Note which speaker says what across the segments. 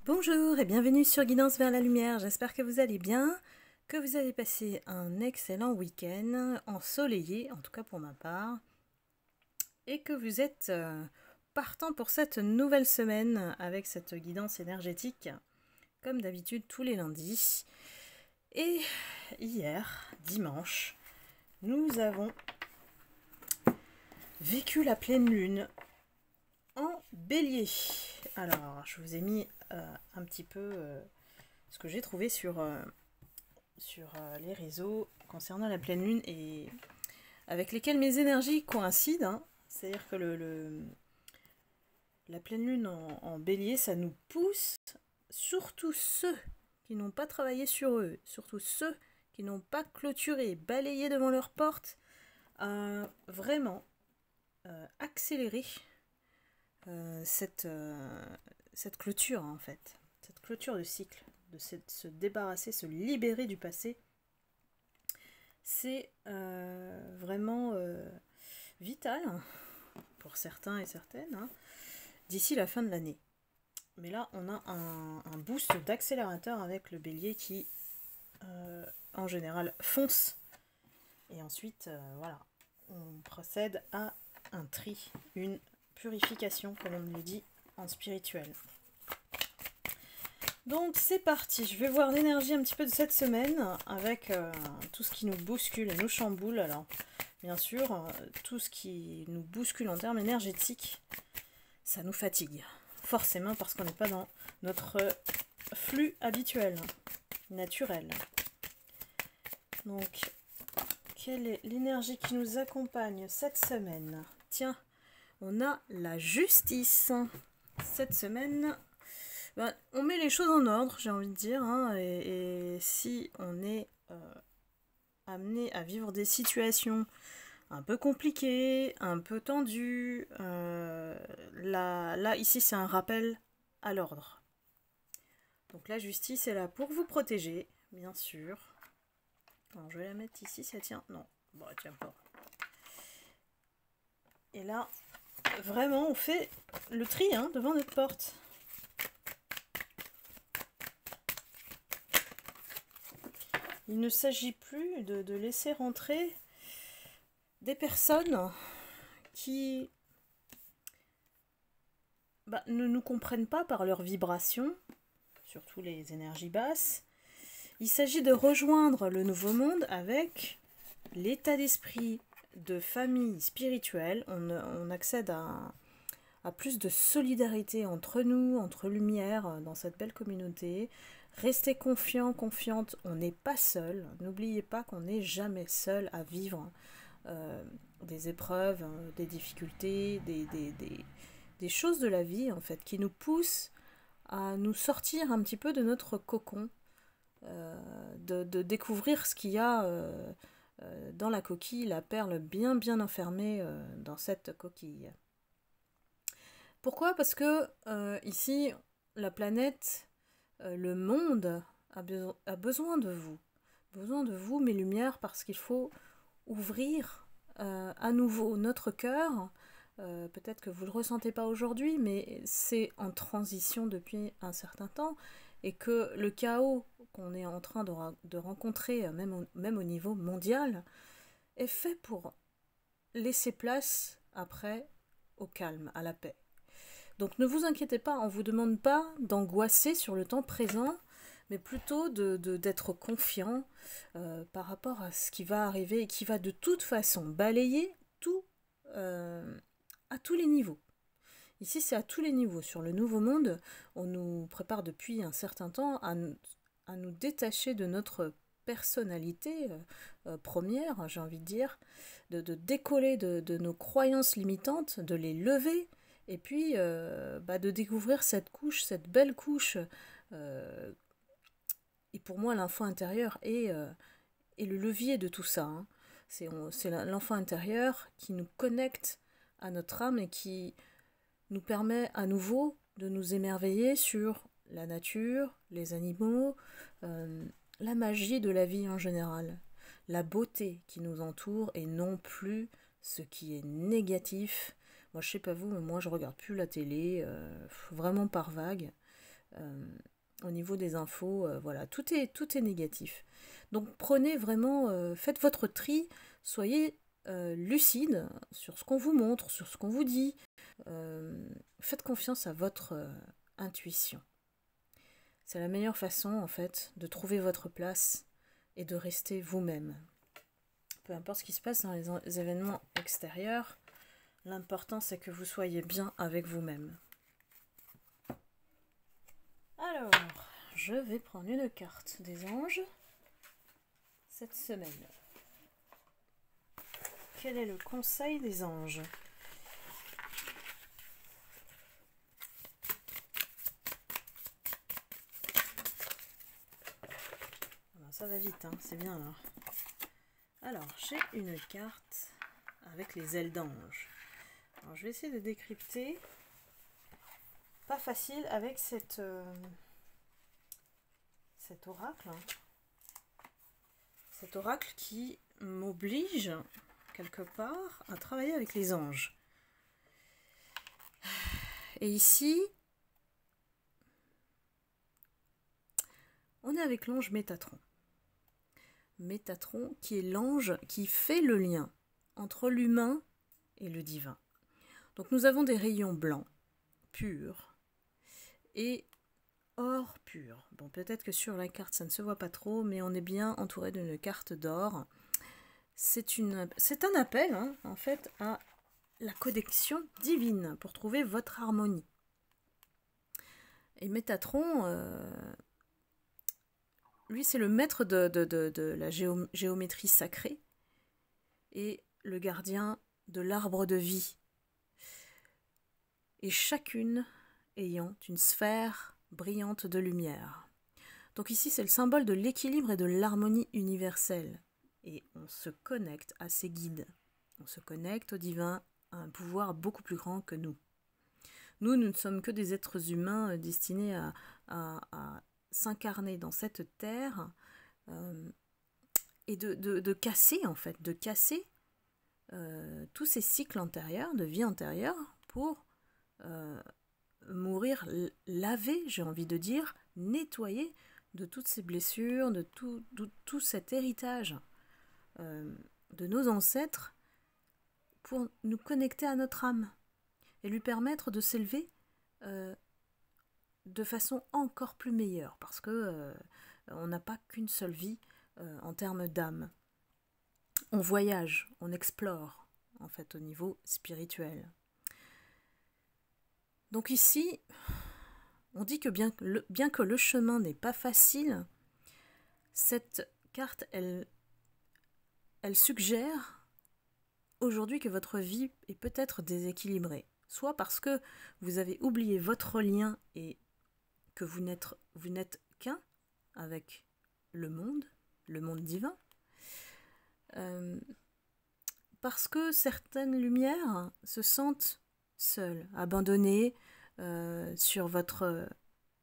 Speaker 1: Bonjour et bienvenue sur Guidance vers la lumière, j'espère que vous allez bien, que vous avez passé un excellent week-end, ensoleillé, en tout cas pour ma part, et que vous êtes partant pour cette nouvelle semaine avec cette guidance énergétique, comme d'habitude tous les lundis. Et hier, dimanche, nous avons vécu la pleine lune en bélier. Alors, je vous ai mis un petit peu ce que j'ai trouvé sur les réseaux concernant la pleine lune et avec lesquels mes énergies coïncident. Hein. C'est-à-dire que la pleine lune en bélier, ça nous pousse, surtout ceux qui n'ont pas travaillé sur eux, surtout ceux qui n'ont pas clôturé, balayé devant leur porte, à vraiment accélérer cette clôture en fait, cette clôture de cycle, de se débarrasser, se libérer du passé. C'est vraiment vital pour certains et certaines hein, d'ici la fin de l'année. Mais là, on a un boost d'accélérateur avec le bélier qui, en général, fonce. Et ensuite, voilà, on procède à un tri, une purification, comme on le dit en spirituel. Donc c'est parti, je vais voir l'énergie un petit peu de cette semaine avec tout ce qui nous bouscule et nous chamboule. Alors bien sûr, tout ce qui nous bouscule en termes énergétiques, ça nous fatigue. Forcément parce qu'on n'est pas dans notre flux habituel, naturel. Donc, quelle est l'énergie qui nous accompagne cette semaine? Tiens, on a la justice. Cette semaine... Ben, on met les choses en ordre, j'ai envie de dire, hein, et si on est amené à vivre des situations un peu compliquées, un peu tendues, là, ici, c'est un rappel à l'ordre. Donc la justice est là pour vous protéger, bien sûr. Alors, je vais la mettre ici, ça tient. Non, bon, elle tient pas. Et là, vraiment, on fait le tri hein, devant notre porte. Il ne s'agit plus de laisser rentrer des personnes qui ne nous comprennent pas par leurs vibrations, surtout les énergies basses. Il s'agit de rejoindre le nouveau monde avec l'état d'esprit de famille spirituelle. On accède à plus de solidarité entre nous, entre lumières, dans cette belle communauté. Restez confiants, confiantes, on n'est pas seul. N'oubliez pas qu'on n'est jamais seul à vivre des épreuves, des difficultés, des choses de la vie en fait qui nous poussent à nous sortir un petit peu de notre cocon, de découvrir ce qu'il y a dans la coquille, la perle bien bien enfermée dans cette coquille. Pourquoi? Parce que ici, la planète, le monde a besoin de vous. Besoin de vous, mes lumières, parce qu'il faut ouvrir à nouveau notre cœur. Peut-être que vous ne le ressentez pas aujourd'hui, mais c'est en transition depuis un certain temps et que le chaos qu'on est en train de rencontrer, même au niveau mondial, est fait pour laisser place après au calme, à la paix. Donc ne vous inquiétez pas, on ne vous demande pas d'angoisser sur le temps présent, mais plutôt d'être confiant par rapport à ce qui va arriver et qui va de toute façon balayer tout à tous les niveaux. Ici, c'est à tous les niveaux. Sur le Nouveau Monde, on nous prépare depuis un certain temps à nous détacher de notre personnalité première, j'ai envie de dire, de décoller de nos croyances limitantes, de les lever, et puis de découvrir cette couche, cette belle couche. Et pour moi, l'enfant intérieur est le levier de tout ça. Hein. C'est l'enfant intérieur qui nous connecte à notre âme et qui nous permet à nouveau de nous émerveiller sur la nature, les animaux, la magie de la vie en général, la beauté qui nous entoure et non plus ce qui est négatif. Moi je sais pas vous, mais moi je regarde plus la télé, vraiment par vague. au niveau des infos, voilà, tout est négatif. Donc prenez vraiment, faites votre tri, soyez lucide sur ce qu'on vous montre, sur ce qu'on vous dit. Faites confiance à votre intuition. C'est la meilleure façon, en fait, de trouver votre place et de rester vous-même. Peu importe ce qui se passe dans les événements extérieurs, l'important c'est que vous soyez bien avec vous-même. Alors, je vais prendre une carte des anges cette semaine. Quel est le conseil des anges ? Ça va vite, hein, c'est bien là. Alors, j'ai une carte avec les ailes d'ange. Alors, je vais essayer de décrypter. Pas facile avec cet oracle. Cet oracle qui m'oblige, quelque part, à travailler avec les anges. Et ici, on est avec l'ange Métatron. Métatron qui est l'ange qui fait le lien entre l'humain et le divin. Donc nous avons des rayons blancs, purs, et or pur. Bon, peut-être que sur la carte ça ne se voit pas trop, mais on est bien entouré d'une carte d'or. C'est un appel, hein, en fait, à la connexion divine pour trouver votre harmonie. Et Métatron, lui, c'est le maître de la géométrie sacrée et le gardien de l'arbre de vie. Et chacune ayant une sphère brillante de lumière. Donc ici, c'est le symbole de l'équilibre et de l'harmonie universelle. Et on se connecte à ses guides. On se connecte au divin, à un pouvoir beaucoup plus grand que nous. Nous ne sommes que des êtres humains destinés à s'incarner dans cette terre et de casser, en fait, de casser tous ces cycles antérieurs, de vie antérieure, pour mourir lavé, j'ai envie de dire, nettoyer de toutes ces blessures, de tout cet héritage de nos ancêtres pour nous connecter à notre âme et lui permettre de s'élever de façon encore plus meilleure, parce que on n'a pas qu'une seule vie en termes d'âme. On voyage, on explore, en fait, au niveau spirituel. Donc ici, on dit que bien que le chemin n'est pas facile, cette carte, elle suggère aujourd'hui que votre vie est peut-être déséquilibrée. Soit parce que vous avez oublié votre lien et que vous n'êtes qu'un avec le monde divin. Parce que certaines lumières se sentent seules, abandonnées sur votre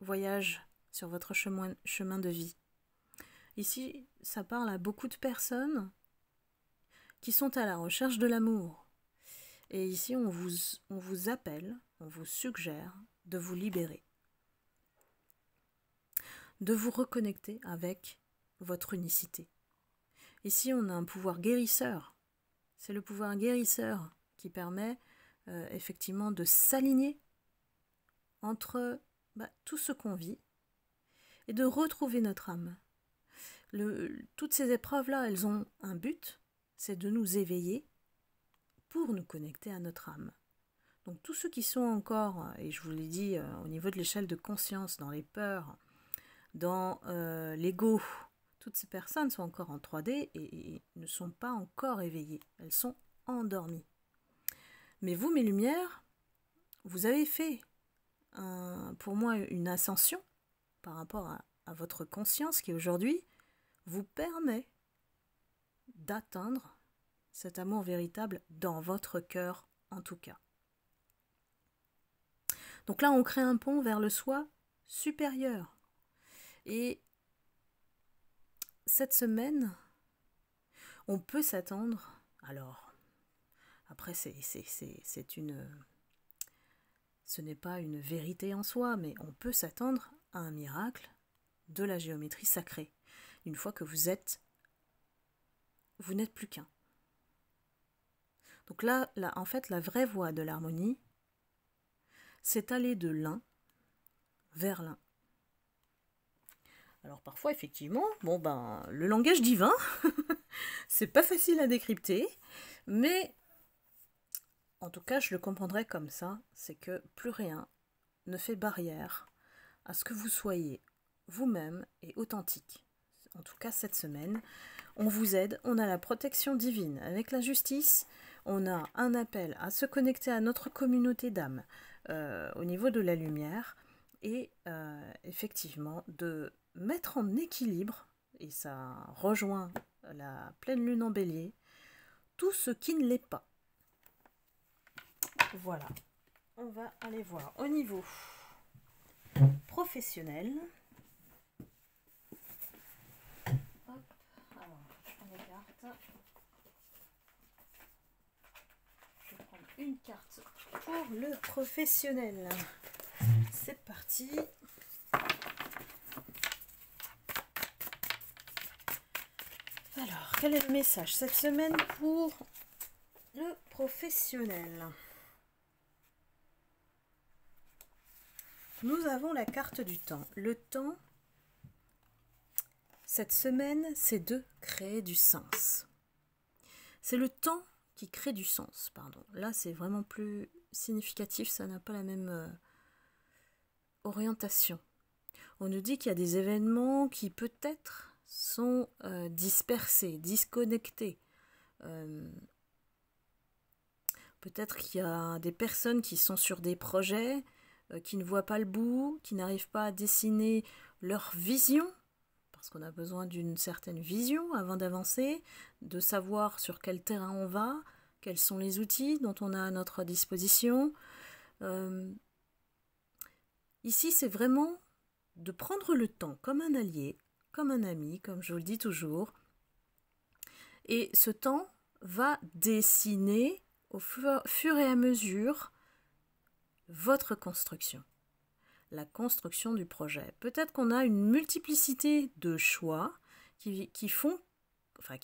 Speaker 1: voyage, sur votre chemin de vie. Ici, ça parle à beaucoup de personnes qui sont à la recherche de l'amour. Et ici, on vous appelle, on vous suggère de vous libérer, de vous reconnecter avec votre unicité. Ici, on a un pouvoir guérisseur. C'est le pouvoir guérisseur qui permet effectivement de s'aligner entre tout ce qu'on vit et de retrouver notre âme. Toutes ces épreuves-là, elles ont un but, c'est de nous éveiller pour nous connecter à notre âme. Donc tous ceux qui sont encore, et je vous l'ai dit, au niveau de l'échelle de conscience, dans les peurs, dans l'ego, toutes ces personnes sont encore en 3D et ne sont pas encore éveillées. Elles sont endormies. Mais vous, mes lumières, vous avez fait, pour moi, une ascension par rapport à votre conscience qui aujourd'hui vous permet d'atteindre cet amour véritable dans votre cœur en tout cas. Donc là, on crée un pont vers le soi supérieur. Et cette semaine, on peut s'attendre, alors, après ce ce n'est pas une vérité en soi, mais on peut s'attendre à un miracle de la géométrie sacrée, une fois que vous n'êtes plus qu'un. Donc là, en fait, la vraie voie de l'harmonie, c'est aller de l'un vers l'un. Alors parfois, effectivement, le langage divin, c'est pas facile à décrypter, mais en tout cas, je le comprendrais comme ça, c'est que plus rien ne fait barrière à ce que vous soyez vous-même et authentique. En tout cas, cette semaine, on vous aide, on a la protection divine avec la justice, on a un appel à se connecter à notre communauté d'âmes au niveau de la lumière et effectivement de mettre en équilibre, et ça rejoint la pleine lune en bélier, tout ce qui ne l'est pas. Voilà, on va aller voir au niveau professionnel. Hop, alors je prends les cartes. Je vais prendre une carte pour le professionnel. C'est parti. Alors, quel est le message cette semaine pour le professionnel? Nous avons la carte du temps. Le temps, cette semaine, c'est de créer du sens. C'est le temps qui crée du sens, pardon. Là, c'est vraiment plus significatif, ça n'a pas la même orientation. On nous dit qu'il y a des événements qui peut-être sont dispersés, disconnectés. Peut-être qu'il y a des personnes qui sont sur des projets, qui ne voient pas le bout, qui n'arrivent pas à dessiner leur vision, parce qu'on a besoin d'une certaine vision avant d'avancer, de savoir sur quel terrain on va, quels sont les outils dont on a à notre disposition. Ici, c'est vraiment de prendre le temps comme un allié, comme un ami, comme je vous le dis toujours. Et ce temps va dessiner au fur et à mesure votre construction, la construction du projet. Peut-être qu'on a une multiplicité de choix qui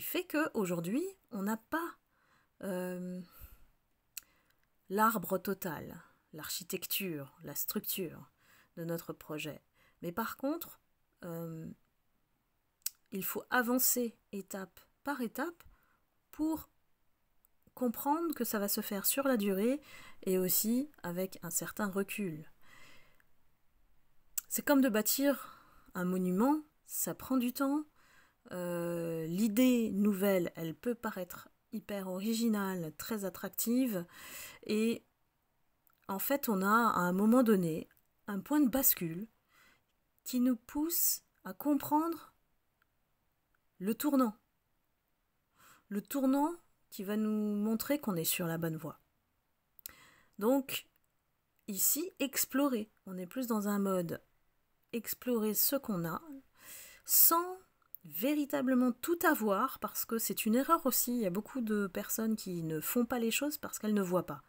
Speaker 1: fait qu'aujourd'hui, on n'a pas l'arbre total, l'architecture, la structure de notre projet. Mais par contre, il faut avancer étape par étape pour comprendre que ça va se faire sur la durée et aussi avec un certain recul. C'est comme de bâtir un monument, ça prend du temps. L'idée nouvelle, elle peut paraître hyper originale, très attractive, et en fait on a à un moment donné un point de bascule qui nous pousse à comprendre le tournant qui va nous montrer qu'on est sur la bonne voie. Donc ici, explorer, on est plus dans un mode explorer ce qu'on a sans véritablement tout avoir, parce que c'est une erreur aussi. Il y a beaucoup de personnes qui ne font pas les choses parce qu'elles ne voient pas.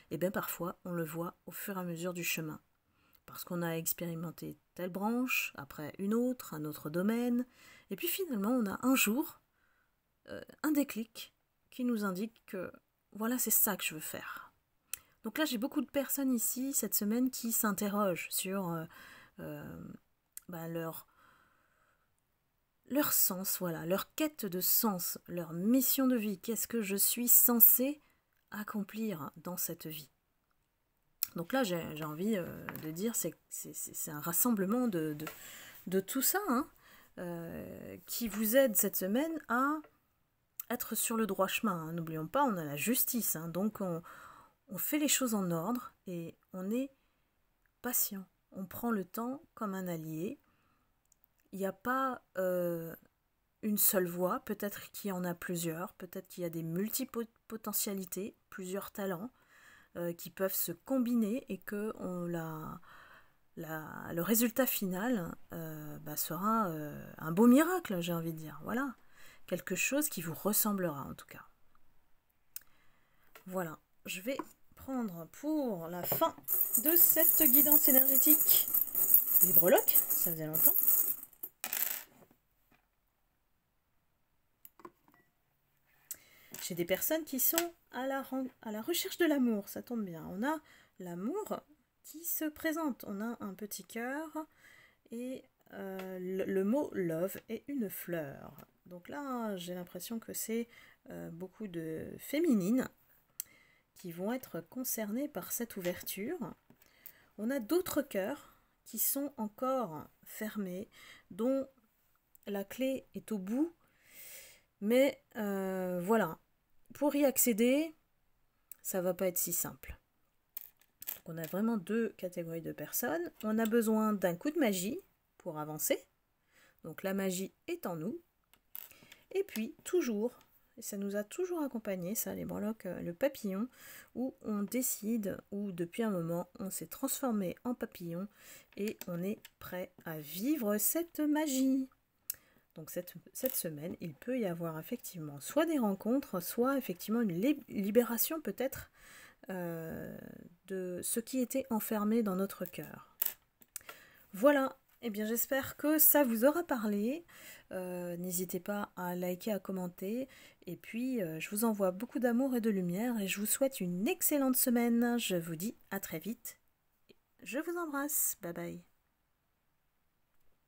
Speaker 1: Et bien parfois on le voit au fur et à mesure du chemin, parce qu'on a expérimenté telle branche, après une autre, un autre domaine, et puis finalement on a un jour un déclic qui nous indique que voilà, c'est ça que je veux faire. Donc là, j'ai beaucoup de personnes ici cette semaine qui s'interrogent sur leur sens, voilà, leur quête de sens, leur mission de vie. Qu'est-ce que je suis censée accomplir dans cette vie? Donc là, j'ai envie de dire, c'est un rassemblement de tout ça, hein, qui vous aide cette semaine à être sur le droit chemin. Hein. N'oublions pas, on a la justice, hein, donc on fait les choses en ordre et on est patient. On prend le temps comme un allié. Il n'y a pas une seule voie, peut-être qu'il y en a plusieurs, peut-être qu'il y a des multipotentialités, plusieurs talents qui peuvent se combiner et que le résultat final sera un beau miracle, j'ai envie de dire. Voilà, quelque chose qui vous ressemblera en tout cas. Voilà, je vais prendre pour la fin de cette guidance énergétique Libreloque, ça faisait longtemps. J'ai des personnes qui sont à la recherche de l'amour, ça tombe bien. On a l'amour qui se présente. On a un petit cœur et le mot love est une fleur. Donc là, j'ai l'impression que c'est beaucoup de féminines qui vont être concernées par cette ouverture. On a d'autres cœurs qui sont encore fermés, dont la clé est au bout. Mais voilà, pour y accéder, ça va pas être si simple. Donc on a vraiment deux catégories de personnes. On a besoin d'un coup de magie pour avancer. Donc la magie est en nous. Et puis toujours, et ça nous a toujours accompagné, ça les breloques, le papillon, où on décide, où depuis un moment on s'est transformé en papillon et on est prêt à vivre cette magie. Donc cette semaine, il peut y avoir effectivement soit des rencontres, soit effectivement une libération peut-être de ce qui était enfermé dans notre cœur. Voilà, eh bien j'espère que ça vous aura parlé. N'hésitez pas à liker, à commenter. Et puis je vous envoie beaucoup d'amour et de lumière et je vous souhaite une excellente semaine. Je vous dis à très vite. Je vous embrasse. Bye bye.